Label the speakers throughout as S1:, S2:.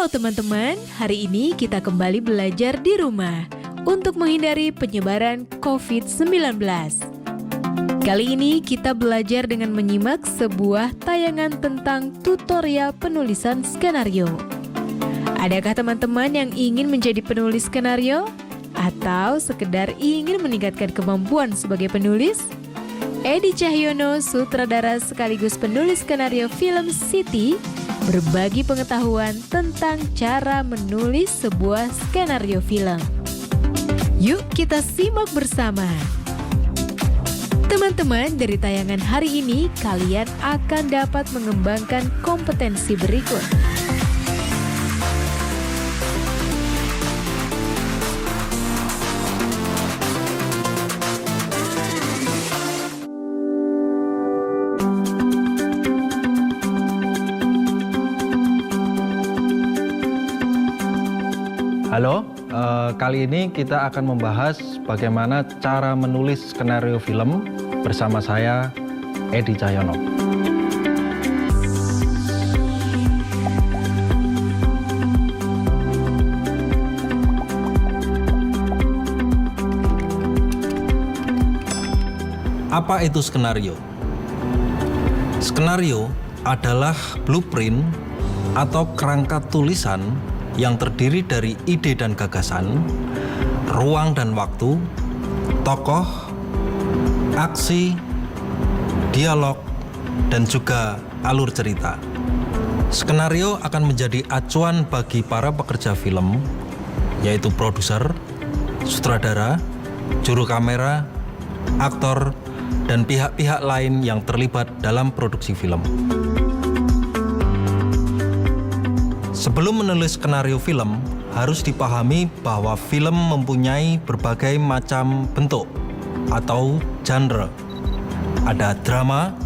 S1: Halo teman-teman, hari ini kita kembali belajar di rumah untuk menghindari penyebaran COVID-19. Kali ini kita belajar dengan menyimak sebuah tayangan tentang tutorial penulisan skenario. Adakah teman-teman yang ingin menjadi penulis skenario? Atau sekedar ingin meningkatkan kemampuan sebagai penulis? Edi Cahyono, sutradara sekaligus penulis skenario film Siti, berbagi pengetahuan tentang cara menulis sebuah skenario film. Yuk kita simak bersama. Teman-teman, dari tayangan hari ini kalian akan dapat mengembangkan kompetensi berikut.
S2: Halo, kali ini kita akan membahas bagaimana cara menulis skenario film bersama saya, Edi Cahyono. Apa itu skenario? Skenario adalah blueprint atau kerangka tulisan yang terdiri dari ide dan gagasan, ruang dan waktu, tokoh, aksi, dialog, dan juga alur cerita. Skenario akan menjadi acuan bagi para pekerja film, yaitu produser, sutradara, juru kamera, aktor, dan pihak-pihak lain yang terlibat dalam produksi film. Sebelum menulis skenario film, harus dipahami bahwa film mempunyai berbagai macam bentuk atau genre. Ada drama,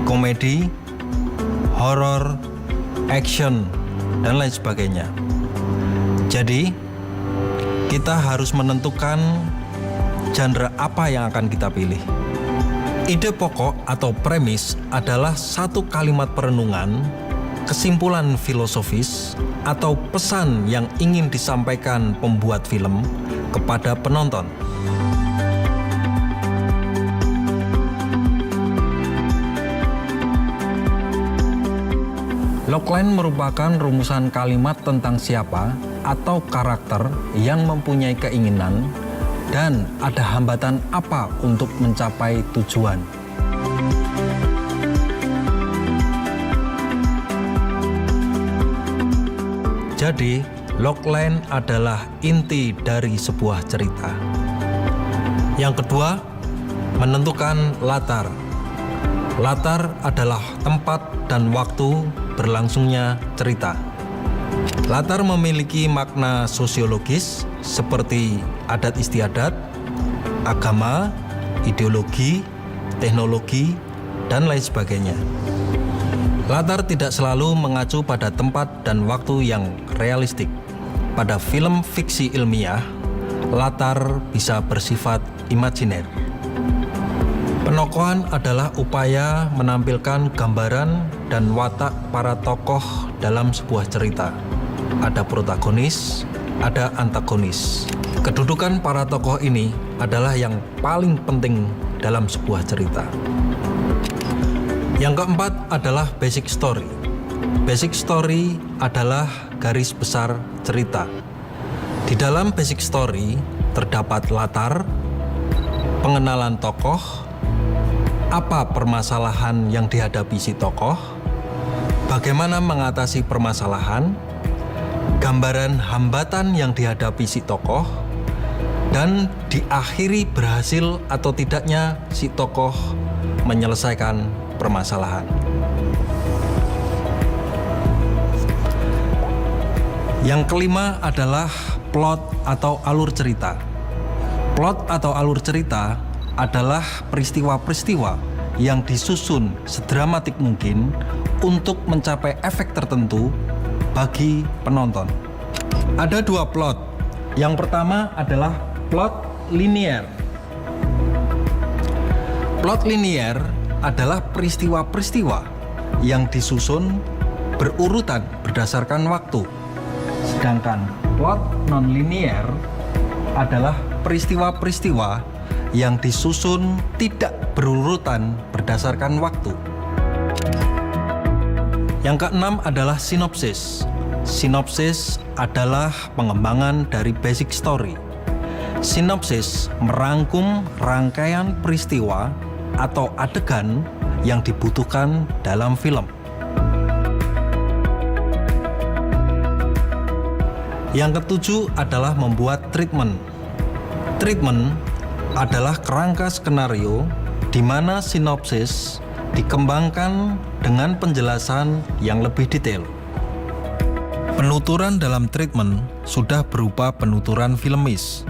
S2: komedi, horor, action, dan lain sebagainya. Jadi, kita harus menentukan genre apa yang akan kita pilih. Ide pokok atau premis adalah satu kalimat perenungan, kesimpulan filosofis, atau pesan yang ingin disampaikan pembuat film kepada penonton. Logline merupakan rumusan kalimat tentang siapa atau karakter yang mempunyai keinginan dan ada hambatan apa untuk mencapai tujuan. Jadi, logline adalah inti dari sebuah cerita. Yang kedua, menentukan latar. Latar adalah tempat dan waktu berlangsungnya cerita. Latar memiliki makna sosiologis seperti adat istiadat, agama, ideologi, teknologi, dan lain sebagainya. Latar tidak selalu mengacu pada tempat dan waktu yang realistik. Pada film fiksi ilmiah, latar bisa bersifat imajiner. Penokohan adalah upaya menampilkan gambaran dan watak para tokoh dalam sebuah cerita. Ada protagonis, ada antagonis. Kedudukan para tokoh ini adalah yang paling penting dalam sebuah cerita. Yang keempat adalah basic story. Basic story adalah garis besar cerita. Di dalam basic story terdapat latar, pengenalan tokoh, apa permasalahan yang dihadapi si tokoh, bagaimana mengatasi permasalahan, gambaran hambatan yang dihadapi si tokoh, dan diakhiri berhasil atau tidaknya si tokoh menyelesaikan permasalahan. Yang kelima adalah plot atau alur cerita. Plot atau alur cerita adalah peristiwa-peristiwa yang disusun sedramatik mungkin untuk mencapai efek tertentu bagi penonton. Ada dua plot. Yang pertama adalah plot linier. Plot linier adalah peristiwa-peristiwa yang disusun berurutan berdasarkan waktu. Sedangkan plot nonlinear adalah peristiwa-peristiwa yang disusun tidak berurutan berdasarkan waktu. Yang keenam adalah sinopsis. Sinopsis adalah pengembangan dari basic story. Sinopsis merangkum rangkaian peristiwa atau adegan yang dibutuhkan dalam film. Yang ketujuh adalah membuat treatment. Treatment adalah kerangka skenario di mana sinopsis dikembangkan dengan penjelasan yang lebih detail. Penuturan dalam treatment sudah berupa penuturan filmis.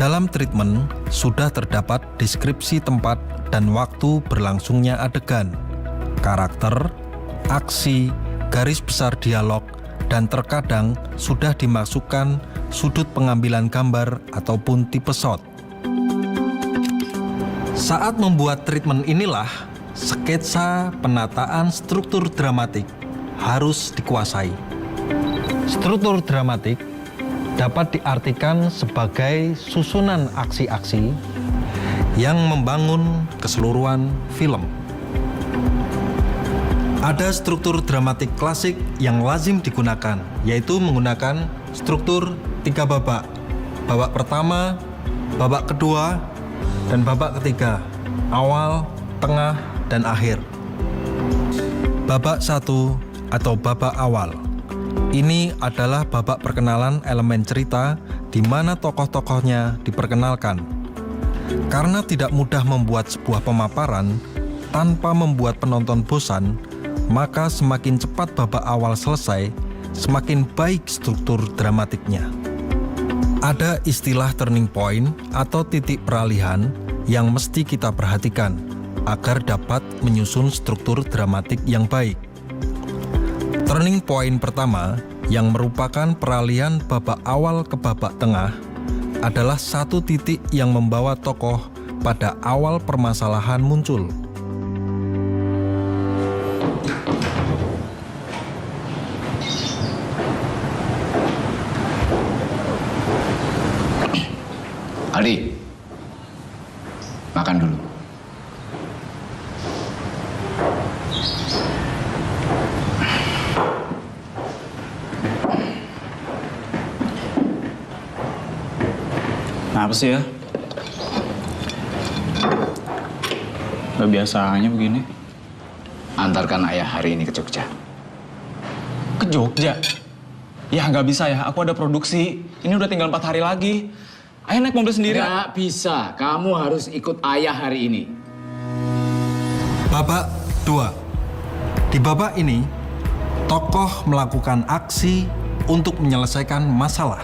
S2: Dalam treatment sudah terdapat deskripsi tempat dan waktu berlangsungnya adegan, karakter, aksi, garis besar dialog, dan terkadang sudah dimasukkan sudut pengambilan gambar ataupun tipe shot. Saat membuat treatment inilah, sketsa penataan struktur dramatik harus dikuasai. Struktur dramatik dapat diartikan sebagai susunan aksi-aksi yang membangun keseluruhan film. Ada struktur dramatik klasik yang lazim digunakan, yaitu menggunakan struktur 3 babak. Babak pertama, babak kedua, dan babak ketiga, awal, tengah, dan akhir. Babak 1 atau babak awal. Ini adalah babak perkenalan elemen cerita di mana tokoh-tokohnya diperkenalkan. Karena tidak mudah membuat sebuah pemaparan tanpa membuat penonton bosan, maka semakin cepat babak awal selesai, semakin baik struktur dramatiknya. Ada istilah turning point atau titik peralihan yang mesti kita perhatikan agar dapat menyusun struktur dramatik yang baik. Turning point pertama, yang merupakan peralihan babak awal ke babak tengah, adalah satu titik yang membawa tokoh pada awal permasalahan muncul.
S3: Aldi, makan dulu.
S4: Kenapa sih ya? Gak biasanya begini.
S3: Antarkan ayah hari ini ke Jogja.
S4: Ke Jogja? Ya nggak bisa ya, aku ada produksi. Ini udah tinggal 4 hari lagi. Ayah naik mobil sendiri.
S3: Nggak bisa, kamu harus ikut ayah hari ini.
S2: Babak 2. Di babak ini, tokoh melakukan aksi untuk menyelesaikan masalah.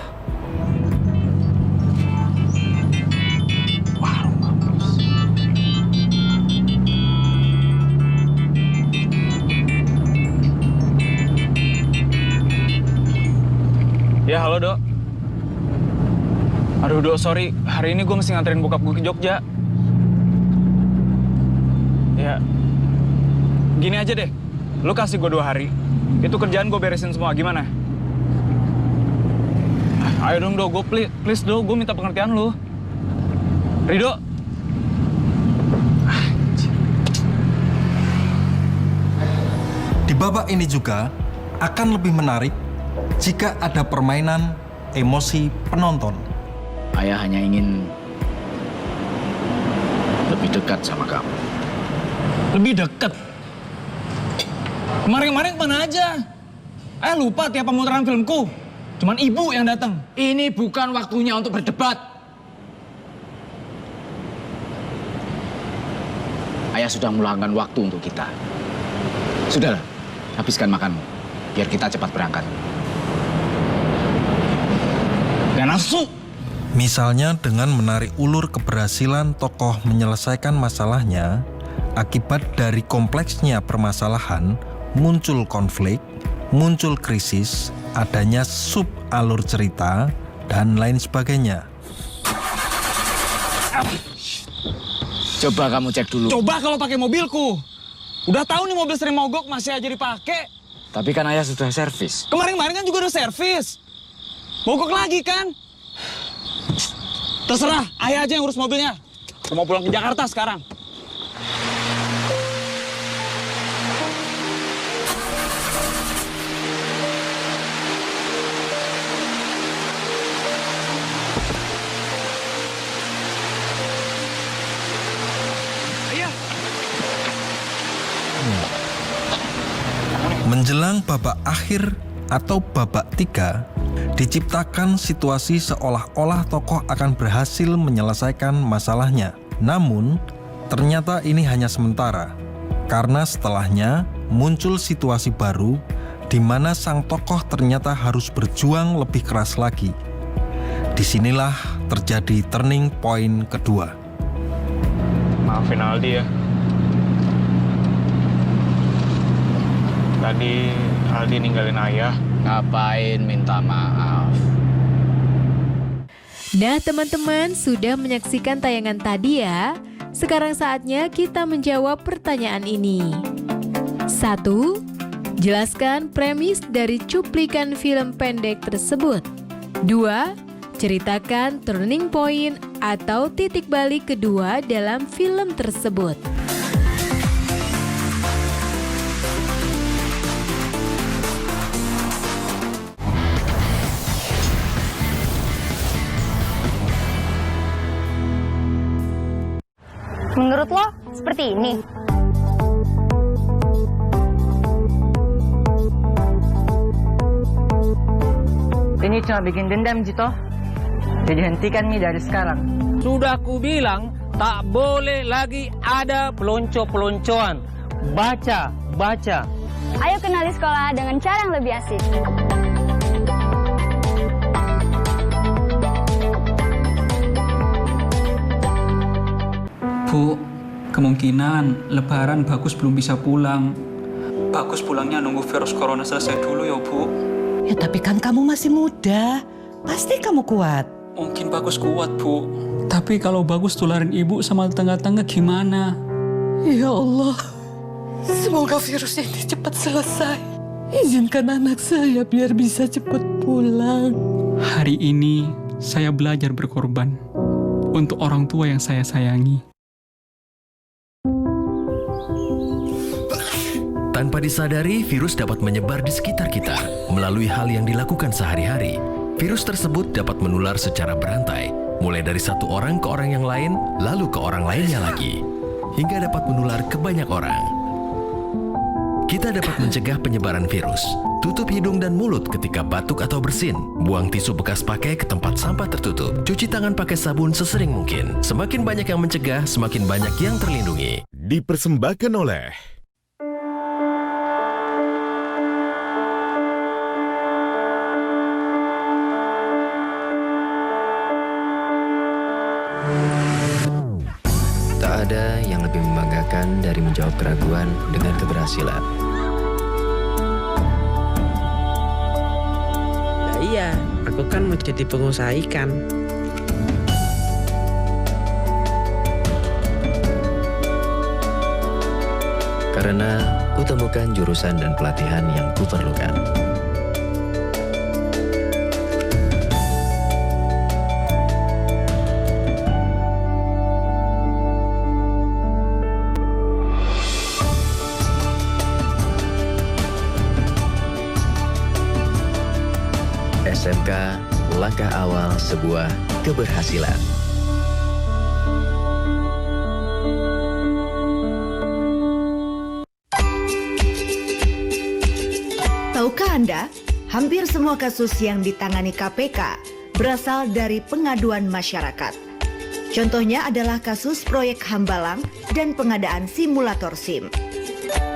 S4: Ya halo Dok. Aduh Dok, sorry. Hari ini gue mesti nganterin bokap gue ke Jogja. Ya, gini aja deh. Lu kasih gue 2 hari. Itu kerjaan gue beresin semua, gimana? Ayo dong Dok, gue please Dok, gue minta pengertian lu. Ridho.
S2: Di babak ini juga akan lebih menarik jika ada permainan emosi penonton.
S3: Ayah hanya ingin lebih dekat sama kamu.
S4: Lebih deket? Kemarin-kemarin mana aja? Ayah lupa tiap pemutaran filmku. Cuman ibu yang datang.
S3: Ini bukan waktunya untuk berdebat. Ayah sudah meluangkan waktu untuk kita. Sudahlah, habiskan makanmu. Biar kita cepat berangkat.
S4: Gak nafsu.
S2: Misalnya dengan menarik ulur keberhasilan tokoh menyelesaikan masalahnya, akibat dari kompleksnya permasalahan, muncul konflik, muncul krisis, adanya sub alur cerita, dan lain sebagainya.
S3: Coba kamu cek dulu.
S4: Coba kalau pakai mobilku. Udah tahu nih mobil sering mogok masih aja dipakai.
S3: Tapi kan ayah sudah servis.
S4: Kemarin-kemarin kan juga udah servis. Mogok lagi kan? Terserah, ayah aja yang urus mobilnya. Aku mau pulang ke Jakarta sekarang.
S2: Menjelang babak akhir atau babak 3, diciptakan situasi seolah-olah tokoh akan berhasil menyelesaikan masalahnya. Namun, ternyata ini hanya sementara, karena setelahnya muncul situasi baru di mana sang tokoh ternyata harus berjuang lebih keras lagi. Disinilah terjadi turning point kedua.
S4: Maafin Aldi ya. Tadi Aldi ninggalin ayah.
S3: Ngapain minta maaf?
S1: Nah teman-teman, sudah menyaksikan tayangan tadi ya? Sekarang saatnya kita menjawab pertanyaan ini. 1. Jelaskan premis dari cuplikan film pendek tersebut. 2. Ceritakan turning point atau titik balik kedua dalam film tersebut.
S5: Menurut lo, seperti ini?
S6: Ini cuma bikin dendam, Jito. Jadi hentikan Mi dari sekarang.
S7: Sudah ku bilang, tak boleh lagi ada pelonco-peloncoan. Baca, baca.
S5: Ayo kenali sekolah dengan cara yang lebih asik.
S8: Bu, kemungkinan Lebaran Bagus belum bisa pulang. Bagus pulangnya nunggu virus corona selesai dulu ya, Bu.
S9: Ya tapi kan kamu masih muda, pasti kamu kuat.
S8: Mungkin Bagus kuat, Bu. Tapi kalau Bagus tularin ibu sama tetangga-tetangga gimana?
S9: Ya Allah, semoga virus ini cepat selesai. Izinkan anak saya biar bisa cepat pulang.
S8: Hari ini saya belajar berkorban untuk orang tua yang saya sayangi.
S10: Tanpa disadari, virus dapat menyebar di sekitar kita melalui hal yang dilakukan sehari-hari. Virus tersebut dapat menular secara berantai, mulai dari satu orang ke orang yang lain, lalu ke orang lainnya lagi, hingga dapat menular ke banyak orang. Kita dapat mencegah penyebaran virus. Tutup hidung dan mulut ketika batuk atau bersin. Buang tisu bekas pakai ke tempat sampah tertutup. Cuci tangan pakai sabun sesering mungkin. Semakin banyak yang mencegah, semakin banyak yang terlindungi.
S11: Dipersembahkan oleh
S12: tak ada yang lebih membanggakan dari menjawab keraguan dengan keberhasilan.
S13: Nah, iya, aku kan mau jadi pengusaha ikan.
S12: Karena kutemukan jurusan dan pelatihan yang kuperlukan. SMK, langkah awal sebuah keberhasilan.
S14: Tahukah Anda, hampir semua kasus yang ditangani KPK berasal dari pengaduan masyarakat. Contohnya adalah kasus proyek Hambalang dan pengadaan simulator SIM.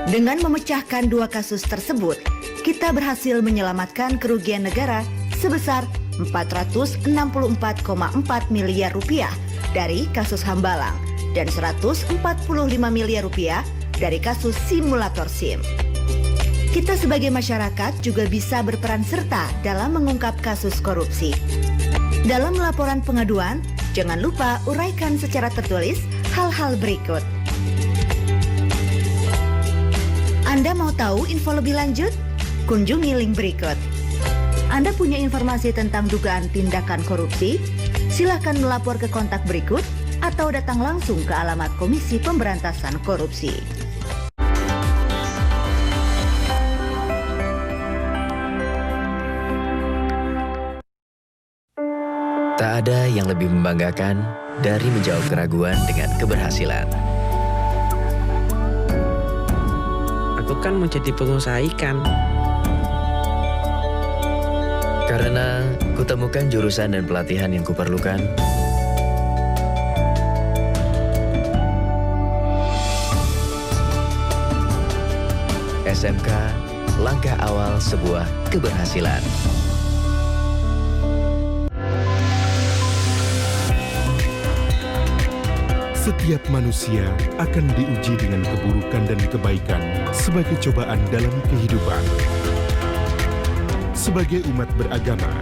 S14: Dengan memecahkan dua kasus tersebut, kita berhasil menyelamatkan kerugian negara sebesar 464,4 miliar rupiah dari kasus Hambalang dan 145 miliar rupiah dari kasus simulator SIM. Kita sebagai masyarakat juga bisa berperan serta dalam mengungkap kasus korupsi. Dalam laporan pengaduan, jangan lupa uraikan secara tertulis hal-hal berikut. Anda mau tahu info lebih lanjut? kunjungi link berikut. Anda punya informasi tentang dugaan tindakan korupsi? Silakan melapor ke kontak berikut atau datang langsung ke alamat Komisi Pemberantasan Korupsi.
S12: Tak ada yang lebih membanggakan dari menjawab keraguan dengan keberhasilan.
S13: Aku kan mau jadi pengusaha ikan.
S12: Karena kutemukan jurusan dan pelatihan yang kuperlukan, SMK, langkah awal sebuah keberhasilan.
S11: Setiap manusia akan diuji dengan keburukan dan kebaikan sebagai cobaan dalam kehidupan. Sebagai umat beragama,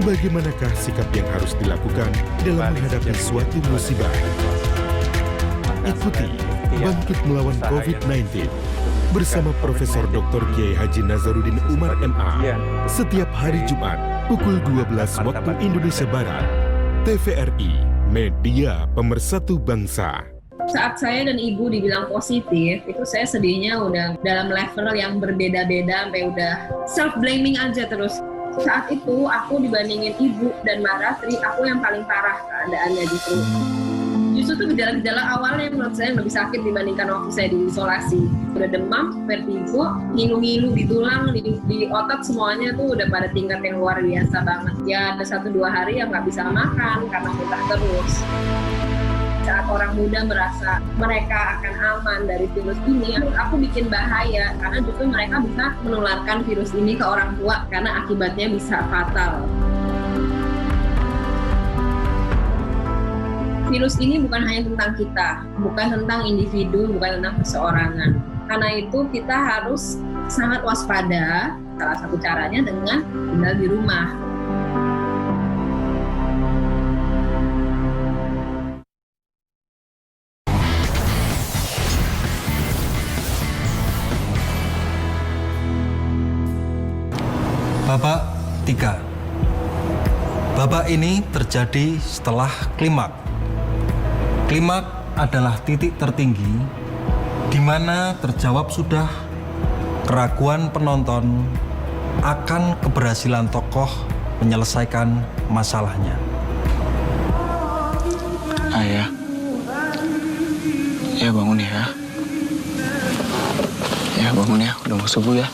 S11: bagaimanakah sikap yang harus dilakukan dalam menghadapi suatu musibah? Ikuti Bangkit Melawan COVID-19 bersama Profesor Dr. Kiai Haji Nazaruddin Umar MA setiap hari Jumat pukul 12 waktu Indonesia Barat. TVRI, Media Pemersatu Bangsa.
S15: Saat saya dan ibu dibilang positif, itu saya sedihnya udah dalam level yang berbeda-beda, sampai udah self-blaming aja terus. Saat itu aku dibandingin ibu dan Mbak Ratri, aku yang paling parah keadaannya justru. Justru tuh gejala-gejala awalnya menurut saya lebih sakit dibandingkan waktu saya diisolasi. Udah demam, vertigo, ngilu-ngilu di tulang, di otot semuanya tuh udah pada tingkat yang luar biasa banget. Ya ada 1-2 hari yang nggak bisa makan karena muntah terus. Saat orang muda merasa mereka akan aman dari virus ini, aku bikin bahaya karena justru mereka bisa menularkan virus ini ke orang tua karena akibatnya bisa fatal. Virus ini bukan hanya tentang kita, bukan tentang individu, bukan tentang perseorangan. Karena itu kita harus sangat waspada, salah satu caranya dengan tinggal di rumah.
S2: Babak 3. Babak ini terjadi setelah klimaks. Klimaks adalah titik tertinggi di mana terjawab sudah keraguan penonton akan keberhasilan tokoh menyelesaikan masalahnya.
S4: Ayah, ya bangun ya. Ya bangun ya, udah mau subuh ya.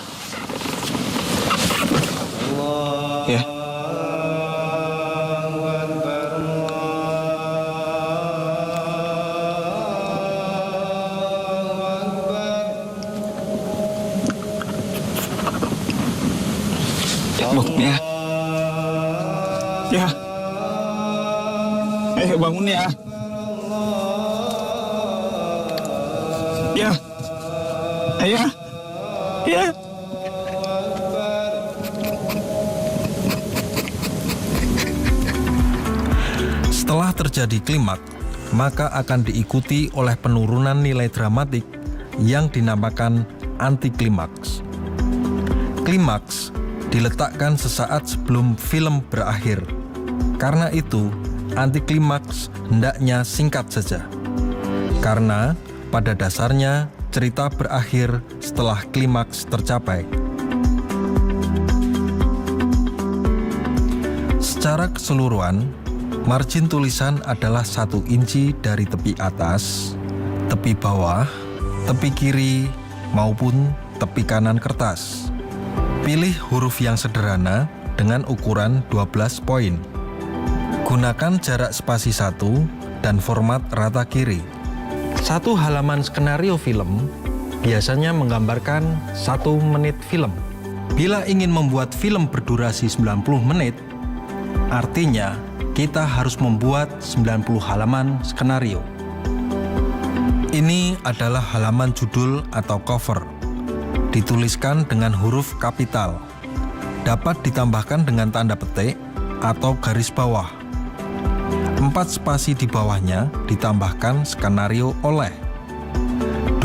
S4: Ya. Bangun ya. Ya. Ayo bangun ya. Ya. Ayo. Ya.
S2: Setelah terjadi klimaks, maka akan diikuti oleh penurunan nilai dramatik yang dinamakan antiklimaks. Klimaks diletakkan sesaat sebelum film berakhir. Karena itu, antiklimaks hendaknya singkat saja. Karena pada dasarnya cerita berakhir setelah klimaks tercapai. Secara keseluruhan, margin tulisan adalah 1 inci dari tepi atas, tepi bawah, tepi kiri, maupun tepi kanan kertas. Pilih huruf yang sederhana dengan ukuran 12 poin. Gunakan jarak spasi 1 dan format rata kiri. 1 halaman skenario film biasanya menggambarkan 1 menit film. Bila ingin membuat film berdurasi 90 menit, artinya kita harus membuat 90 halaman skenario. Ini adalah halaman judul atau cover. Dituliskan dengan huruf kapital. Dapat ditambahkan dengan tanda petik atau garis bawah. 4 spasi di bawahnya ditambahkan skenario oleh.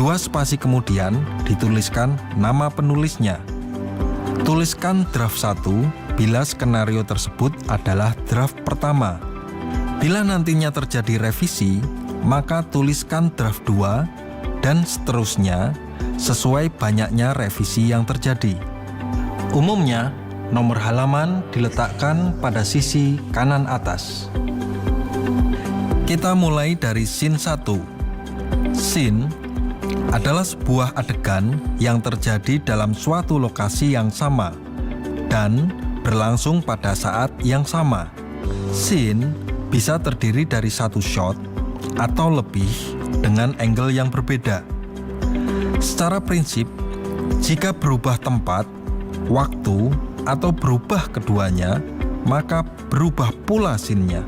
S2: 2 spasi kemudian dituliskan nama penulisnya. Tuliskan draft 1 bila skenario tersebut adalah draft pertama. Bila nantinya terjadi revisi, maka tuliskan draft 2 dan seterusnya sesuai banyaknya revisi yang terjadi. Umumnya, nomor halaman diletakkan pada sisi kanan atas. Kita mulai dari scene 1. Scene adalah sebuah adegan yang terjadi dalam suatu lokasi yang sama dan berlangsung pada saat yang sama. Scene bisa terdiri dari satu shot atau lebih dengan angle yang berbeda. Secara prinsip, jika berubah tempat, waktu, atau berubah keduanya, maka berubah pula scene-nya.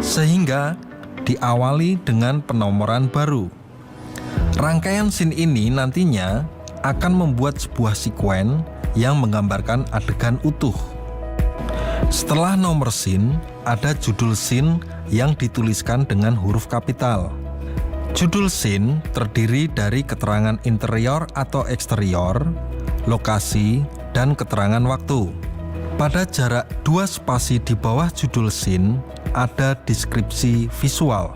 S2: Sehingga diawali dengan penomoran baru. Rangkaian scene ini nantinya akan membuat sebuah sekuen yang menggambarkan adegan utuh. Setelah nomor scene, ada judul scene yang dituliskan dengan huruf kapital. Judul scene terdiri dari keterangan interior atau eksterior, lokasi, dan keterangan waktu. Pada jarak 2 spasi di bawah judul scene, ada deskripsi visual.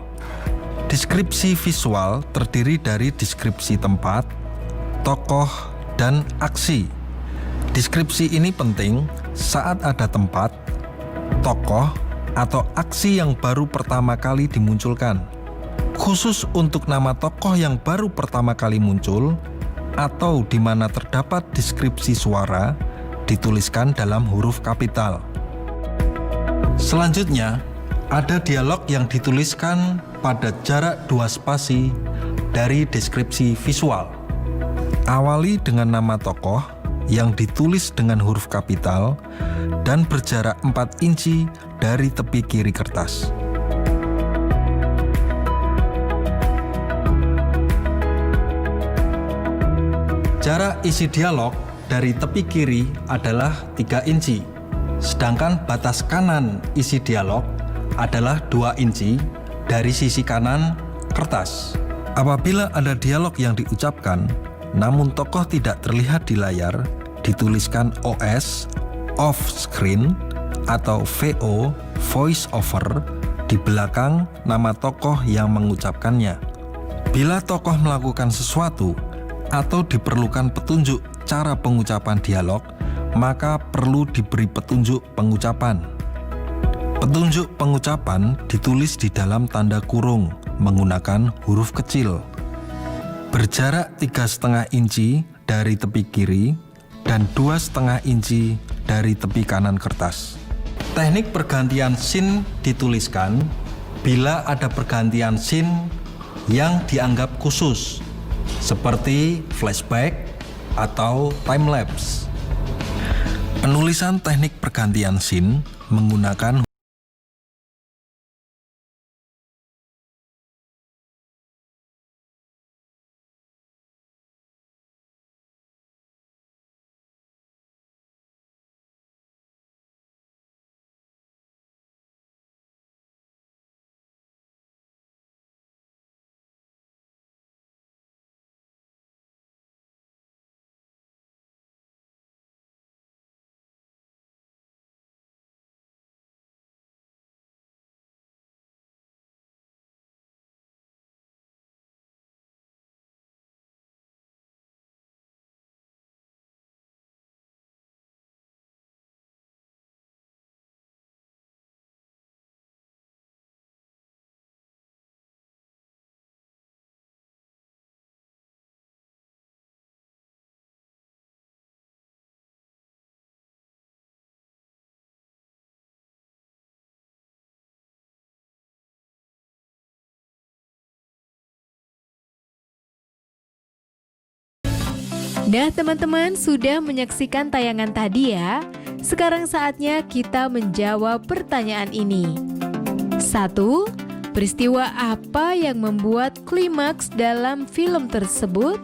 S2: Deskripsi visual terdiri dari deskripsi tempat, tokoh, dan aksi. Deskripsi ini penting saat ada tempat, tokoh, atau aksi yang baru pertama kali dimunculkan. Khusus untuk nama tokoh yang baru pertama kali muncul, atau di mana terdapat deskripsi suara, dituliskan dalam huruf kapital. Selanjutnya, ada dialog yang dituliskan pada jarak 2 spasi dari deskripsi visual. Awali dengan nama tokoh yang ditulis dengan huruf kapital dan berjarak 4 inci dari tepi kiri kertas. Jarak isi dialog dari tepi kiri adalah 3 inci, sedangkan batas kanan isi dialog adalah 2 inci dari sisi kanan kertas. Apabila ada dialog yang diucapkan, namun tokoh tidak terlihat di layar, dituliskan OS, off screen, atau VO, voice over, di belakang nama tokoh yang mengucapkannya. Bila tokoh melakukan sesuatu, atau diperlukan petunjuk cara pengucapan dialog, maka perlu diberi petunjuk pengucapan. Petunjuk pengucapan ditulis di dalam tanda kurung menggunakan huruf kecil. Berjarak 3,5 inci dari tepi kiri dan 2,5 inci dari tepi kanan kertas. Teknik pergantian scene dituliskan bila ada pergantian scene yang dianggap khusus, seperti flashback atau time lapse. Penulisan teknik pergantian scene menggunakan
S1: Nah teman-teman, sudah menyaksikan tayangan tadi ya. Sekarang saatnya kita menjawab pertanyaan ini. 1. Peristiwa apa yang membuat klimaks dalam film tersebut?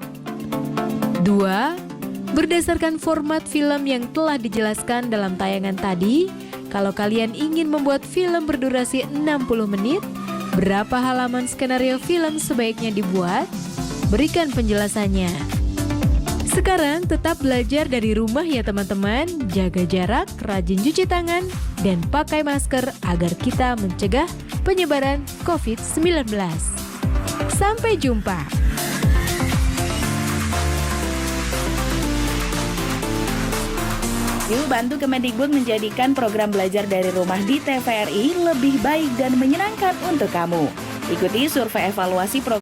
S1: 2. Berdasarkan format film yang telah dijelaskan dalam tayangan tadi, kalau kalian ingin membuat film berdurasi 60 menit, berapa halaman skenario film sebaiknya dibuat? Berikan penjelasannya. Sekarang tetap belajar dari rumah ya teman-teman. Jaga jarak, rajin cuci tangan, dan pakai masker agar kita mencegah penyebaran COVID-19. Sampai jumpa.
S16: Yuk bantu Kemendikbud menjadikan program belajar dari rumah di TVRI lebih baik dan menyenangkan untuk kamu. Ikuti survei evaluasi program